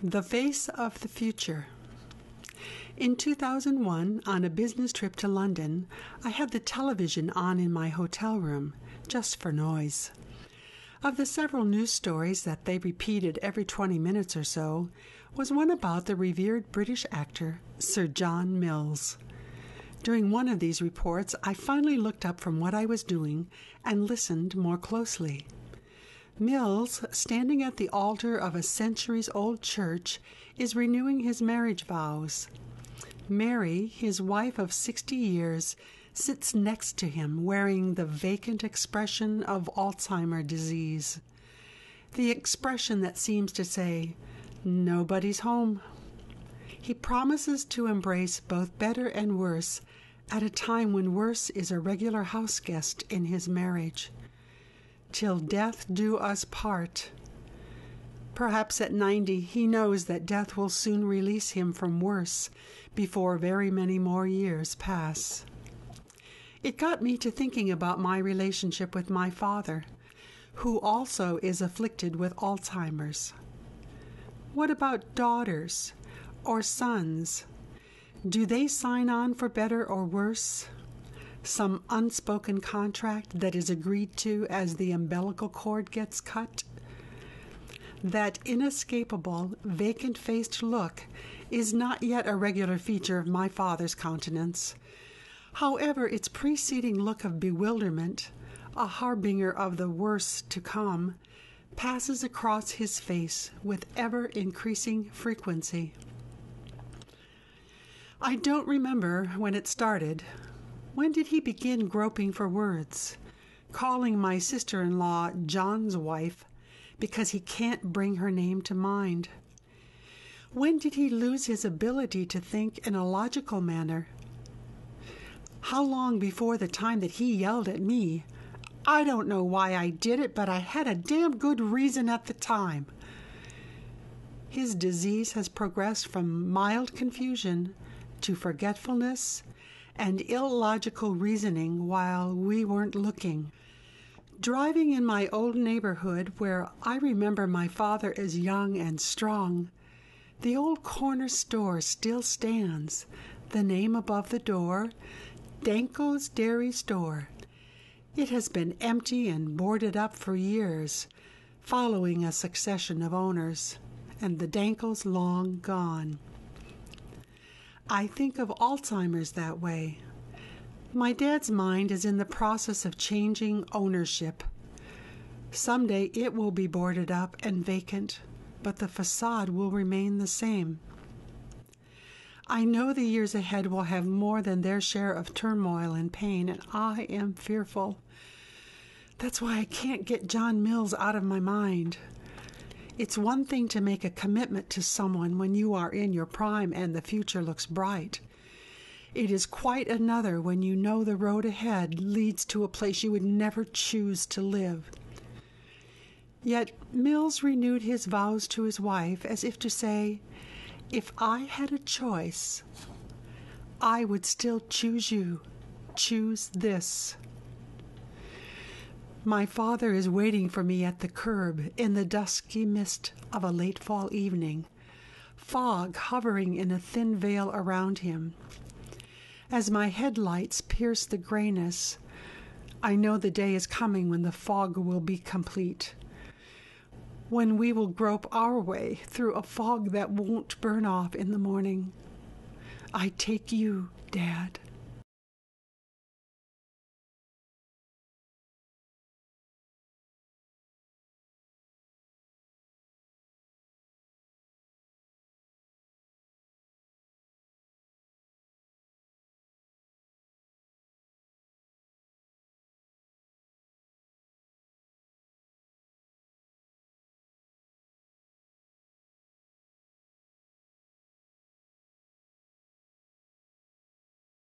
The Face of the Future. In 2001, on a business trip to London, I had the television on in my hotel room, just for noise. Of the several news stories that they repeated every 20 minutes or so, was one about the revered British actor Sir John Mills. During one of these reports, I finally looked up from what I was doing and listened more closely. Mills, standing at the altar of a centuries-old church, is renewing his marriage vows. Mary, his wife of 60 years, sits next to him wearing the vacant expression of Alzheimer disease. The expression that seems to say, "Nobody's home." He promises to embrace both better and worse at a time when worse is a regular house guest in his marriage. Till death do us part. Perhaps at 90 he knows that death will soon release him from worse before very many more years pass. It got me to thinking about my relationship with my father, who also is afflicted with Alzheimer's. What about daughters or sons? Do they sign on for better or worse? Some unspoken contract that is agreed to as the umbilical cord gets cut? That inescapable, vacant-faced look is not yet a regular feature of my father's countenance. However, its preceding look of bewilderment, a harbinger of the worse to come, passes across his face with ever-increasing frequency. I don't remember when it started. When did he begin groping for words, calling my sister-in-law John's wife because he can't bring her name to mind? When did he lose his ability to think in a logical manner? How long before the time that he yelled at me, "I don't know why I did it, but I had a damn good reason at the time"? His disease has progressed from mild confusion to forgetfulness and illogical reasoning while we weren't looking. Driving in my old neighborhood, where I remember my father as young and strong, the old corner store still stands, the name above the door, Danko's Dairy Store. It has been empty and boarded up for years, following a succession of owners, and the Danko's long gone. I think of Alzheimer's that way. My dad's mind is in the process of changing ownership. Someday it will be boarded up and vacant, but the facade will remain the same. I know the years ahead will have more than their share of turmoil and pain, and I am fearful. That's why I can't get John Mills out of my mind. It's one thing to make a commitment to someone when you are in your prime and the future looks bright. It is quite another when you know the road ahead leads to a place you would never choose to live. Yet Mills renewed his vows to his wife as if to say, "If I had a choice, I would still choose you. Choose this." My father is waiting for me at the curb in the dusky mist of a late fall evening, fog hovering in a thin veil around him. As my headlights pierce the grayness, I know the day is coming when the fog will be complete, when we will grope our way through a fog that won't burn off in the morning. I take you, Dad.